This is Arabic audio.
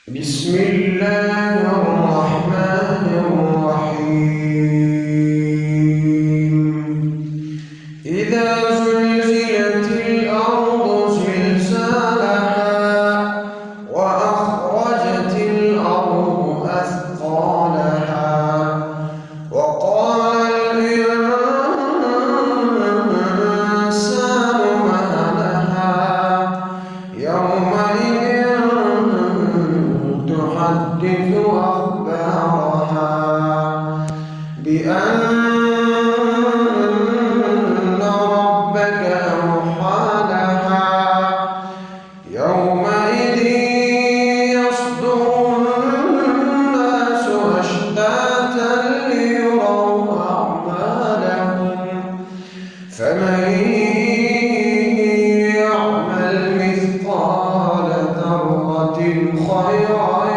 بسم الله الرحمن الرحيم إذا زلزلت الأرض زلزالها وأخرجت الأرض أثقالها وقال الإنسان ما لها يومئذ تحدث أخبارها بأن ربك أوحى لها يومئذ يصدر الناس أشتاتا ليروا أعمالهم فمن يعمل مثقال ذرة خيرا